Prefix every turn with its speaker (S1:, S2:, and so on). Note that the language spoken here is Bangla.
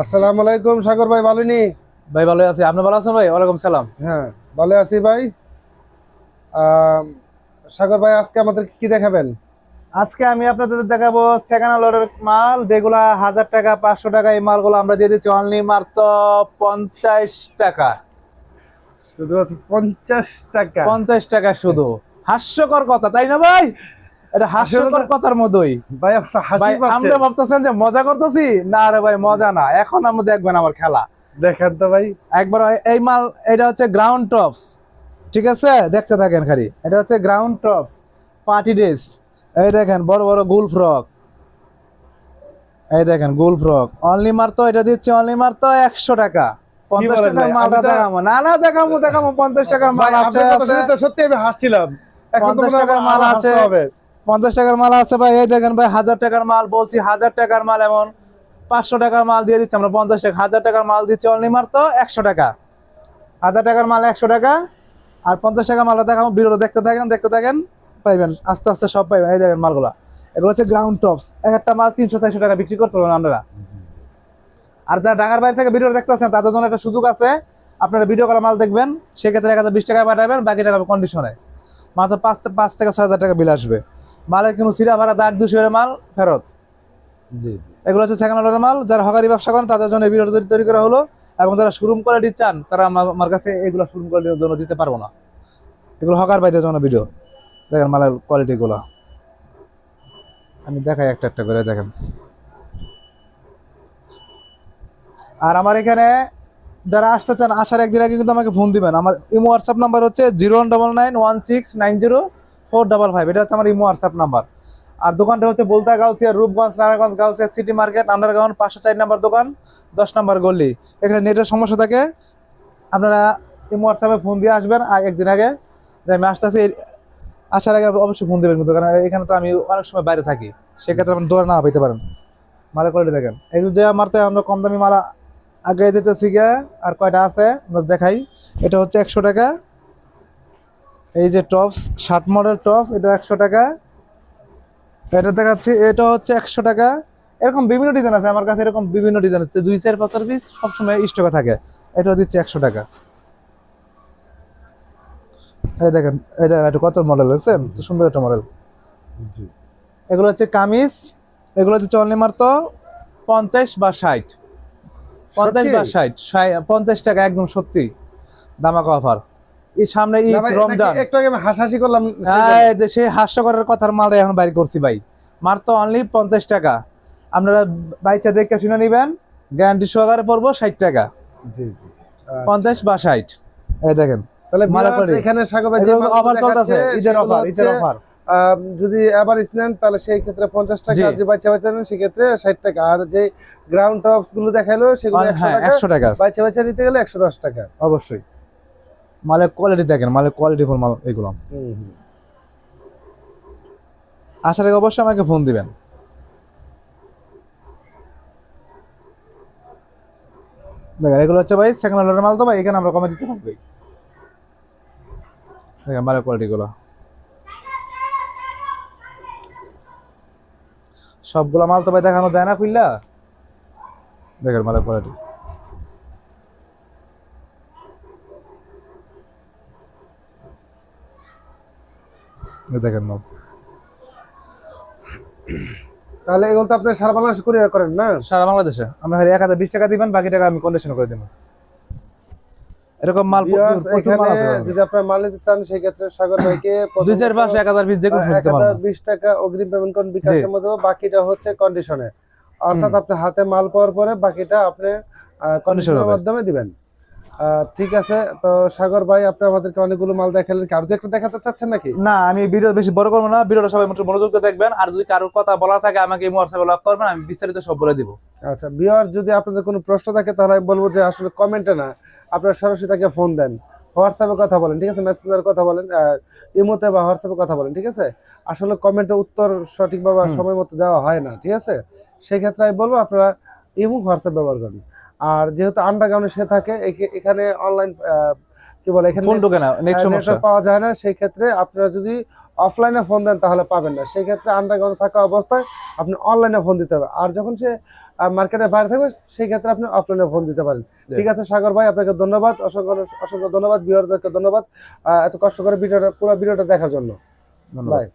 S1: আসসালামু আলাইকুম সাগর ভাই, ভালো নি?
S2: ভাই ভালো আছি, আপনি ভালো আছেন ভাই? ওয়ালাইকুম সালাম।
S1: হ্যাঁ, ভালো আছি ভাই। আহ, সাগর ভাই, আজকে আমাদের কি দেখাবেন?
S2: আজকে আমি আপনাদের দেখাবো সেকেন্ড হ্যান্ড মাল, যেগুলা 1000 টাকা 500 টাকা। এই মালগুলো আমরা দিয়ে দিচ্ছি অনলি মাত্র 50 টাকা।
S1: শুধুমাত্র 50 টাকা?
S2: 50 টাকা শুধু। হাস্যকর কথা তাই না ভাই? এটা হাস্যকর কথার মতোই।
S1: ভাই, আপনার হাসি
S2: ভাই
S1: পাচ্ছে।
S2: আমরা ভাবতেছেন যে মজা করতেছি, না রে ভাই, মজা না। এখন আমরা দেখবেন আমার খেলা।
S1: দেখেন তো ভাই।
S2: একবার এই মাল, এটা হচ্ছে গ্রাউন্ড টপস, ঠিক আছে? দেখতে থাকেন খালি। এটা হচ্ছে গ্রাউন্ড টপস পার্টি ড্রেস। এই দেখেন বড় বড় গুল ফ্রক, এই দেখেন গুল ফ্রক। অনলি মাত্র এটা দিচ্ছে অনলি মাত্র 100 টাকা। 50
S1: বলেন
S2: টাকার
S1: ভাই?
S2: মালটা
S1: আমি তো-
S2: দেখাবো না, না দেখাবো 50 টাকার মাল
S1: ভাই,
S2: আছে।
S1: আপনার কথা শুনে তো সত্যি আমি হাসছিলাম। এখন তো
S2: 50
S1: মনে হয়
S2: টাকার মাল
S1: আরো
S2: আছে,
S1: হাসতে হবে।
S2: 50 টাকার মাল আছে ভাই। এই দেখেন ভাই, 1000 টাকার মাল বলছি, 1000 টাকার মাল। এমন 500 টাকার মাল দিয়ে দিচ্ছি আমরা 50 টাকা। 1000 টাকার মাল দিচ্ছি অনলি মাত্র 100 টাকা। 1000 টাকার মাল 100 টাকা। আর 50 টাকার মালটা দেখাবো। ভিডিওটা দেখতে থাকেন, পাইবেন আস্তে আস্তে সব পাইবেন। এই দেখেন মালগুলা, এগুলো হচ্ছে গ্রাউন্ড টপস। এক একটা মাল 300-400 টাকা বিক্রি করতে পারবেন আপনারা। আর যারা ঢাকার বাইরে থেকে ভিডিও দেখতেছেন, তাদের জন্য একটা সুযোগ আছে। আপনারা ভিডিও করা মাল দেখবেন, সেক্ষেত্রে 1020 টাকা পাঠাবেন, বাকি টাকা কন্ডিশনে। মাত্র 5 থেকে 6 হাজার টাকা বিল আসবে। মালের কোনো সিরা ভাড়া দাগ দুশোর মাল ফেরত।
S1: জি জি।
S2: এগুলো হচ্ছে সেকেন্ড হ্যান্ডের মাল। যারা হকারি ব্যবসা করেন তাদের জন্য এই ভিডিও তৈরি করা হলো। এবং যারা শোরুম কোয়ালিটি চান, তারা আমার কাছে এগুলো শোরুম কোয়ালিটির জন্য দিতে পারবো না। এগুলো হকার বাইদের জন্য ভিডিও। দেখেন মালের কোয়ালিটি গুলো, আমি দেখাই একটা একটা করে দেখেন। আর আমার এখানে যারা আসতে চান, আসার একদিন আগে কিন্তু আমাকে ফোন দিবেন। আমার ইমো হোয়াটসঅ্যাপ নাম্বার হচ্ছে 019916904555। এটা হচ্ছে আমার ইমো হোয়াটসঅ্যাপ নাম্বার। আর দোকানটা হচ্ছে বলতা Gausia, Rupganj, Narayanganj, Gausia city market, underground 504 number দোকান, 10 নাম্বার গলি। এখানে নেটের সমস্যা থাকে, আপনারা ইমো হোয়াটসঅ্যাপে ফোন দিয়ে আসবেন একদিন আগে, যে আমি আসতেছি। আসার আগে অবশ্যই ফোন দেবেন কিন্তু, কারণ এখানে তো আমি অনেক সময় বাইরে থাকি, সেক্ষেত্রে আপনি দৌড়ে না পেতে পারেন। মালের কোয়ালিটি দেখেন। এগুলো যে আমার তো আমরা কম দামি মাল আগে যেতেছি গিয়ে। আর কয়টা আছে আমরা দেখাই। এটা হচ্ছে 100 টাকা। এই যে টপস, 60 মডেল টপস, এটা 100 টাকা। এটা দেখাচ্ছি, এটা হচ্ছে 100 টাকা। এরকম বিভিন্ন ডিজাইন আছে আমার কাছে, এরকম বিভিন্ন ডিজাইন আছে, 2-4-5 পিস সবসময় স্টকে থাকে। এটা দিচ্ছে 100 টাকা। এই দেখেন, এটা কত মডেল আছে, সুন্দর একটা মডেল।
S1: জি।
S2: এগুলো হচ্ছে কামিজ। এগুলো হচ্ছে অনলি মাত্র 50 বা 60। 50 বা 60, 50 টাকা একদম সত্যি ধামাকা অফার। এই সামনে ঈদ,
S1: না ভাই,
S2: রমজান।
S1: নাকি একটু আগে আমি হাসাহাসি করলাম
S2: সেই হাস্যকরের কথার মাল এখন বাইর করছি ভাই। মাত্র অনলি 50 টাকা। আপনারা বাইচা দেখে শুনে নিবেন, গ্যারান্টি সহকারে পড়বো 60 টাকা।
S1: জি জি।
S2: 50 বা 60। এই দেখেন
S1: তাহলে
S2: মালা
S1: viewers,
S2: করে
S1: এখানে সাগর ভাই যে
S2: এগুলো
S1: মালগুলো
S2: অফার চলতেছে,
S1: দেখাচ্ছে,
S2: ঈদের
S1: সেগুলো
S2: অফার, ঈদের
S1: হচ্ছে,
S2: অফার।
S1: যদি এভারেজ নেন তাহলে সেই ক্ষেত্রে 50 টাকা,
S2: জি।
S1: আর যে বাচ্চা বাচ্চা নেন সেক্ষেত্রে 60 টাকা। আর যে গ্রাউন্ড টপস গুলো দেখাইলো সেগুলো 100
S2: হ্যাঁ,
S1: টাকা।
S2: 100 টাকা
S1: বাচ্চা বাচ্চা নিতে গেলে 110 টাকা।
S2: অবশ্যই। মালের কোয়ালিটি দেখেন, মালের কোয়ালিটি ফুল মাল এগুলো।
S1: হুম হুম।
S2: আসার আগে অবশ্যই আমাকে ফোন দিবেন। দেখেন এগুলো হচ্ছে ভাই সেকেন্ড হ্যান্ডের মাল, তো ভাই এখানে আমরা কমে দিতে পারবো। দেখেন মালের কোয়ালিটি গুলো, সবগুলো মাল তো ভাই দেখানো যায় না খুললা। দেখেন মালের কোয়ালিটি, দেখেন মাল।
S1: তাহলে এগুলো তো আপনি সারা বাংলাদেশে কুরিয়ার করেন না?
S2: সারা বাংলাদেশে আমরা 1020 টাকা দিবেন, বাকি টাকা আমি কন্ডিশন করে দেবো। এরকম মাল
S1: Viewers,
S2: প্রচুর মাল
S1: এখানে
S2: আছে।
S1: যদি আপনারা মাল নিতে চান সেই ক্ষেত্রে সাগর ভাইকে
S2: 2-4-5 1000 পিস দেখুন,
S1: 1020 টাকা অগ্রিম পেমেন্ট করুন বিকাশের মধ্যে, বাকিটা হচ্ছে কন্ডিশনে। অর্থাৎ আপনি হাতে মাল পাওয়ার পরে বাকিটা আপনি কন্ডিশনের মাধ্যমে দিবেন। ঠিক আছে। তো সাগর ভাই, আপনি আমাদেরকে অনেকগুলো মাল দেখালেন, কারো একটা দেখাতে চাচ্ছেন নাকি?
S2: না, আমি ভিডিও বেশি বড় করবো না, ভিডিওটা সবাই একটু মনোযোগ দিয়ে দেখবেন। আর যদি কারোর কথা বলা থাকে আমাকে এই হোয়াটসঅ্যাপে লক করবেন, আমি বিস্তারিত সব বলে দিব।
S1: আচ্ছা ভিউয়ার, যদি আপনাদের কোনো প্রশ্ন থাকে তাহলে আমি বলবো যে আসলে কমেন্টে না, আপনারা সরাসরি তাকে ফোন দেন, হোয়াটসঅ্যাপে কথা বলেন, ঠিক আছে? মেসেঞ্জারে কথা বলেন, ইমোতে বা হোয়াটসঅ্যাপে কথা বলেন, ঠিক আছে? আসলে কমেন্টের উত্তর সঠিকভাবে সময় মতো দেওয়া হয় না, ঠিক আছে? সেই ক্ষেত্রে আমি বলবো আপনারা ইমো, হোয়াটসঅ্যাপ ব্যবহার করেন। আর যেহেতু আন্ডারগ্রাউন্ডে সে থাকে, এখানে অনলাইন কি বলে, এখানে
S2: ফোন ঢোকে না, নেট সমস্যা।
S1: নেটওয়ার্ক পাওয়া যায় না। সেই ক্ষেত্রে আপনারা যদি অফলাইনে ফোন দেন তাহলে পাবেন না। সেই ক্ষেত্রে আন্ডারগ্রাউন্ডে থাকা অবস্থায় আপনি অনলাইনে ফোন দিতে হবে। আর যখন সে মার্কেটে বাইরে থাকবে, সেই ক্ষেত্রে আপনি অফলাইনে ফোন দিতে পারেন। ঠিক আছে সাগর ভাই, আপনাকে ধন্যবাদ, অসংখ্য অসংখ্য ধন্যবাদ, ভিউয়ারদেরকে ধন্যবাদ এত কষ্ট করে পুরো ভিডিওটা দেখার জন্য।
S2: ধন্যবাদ।
S1: বাই।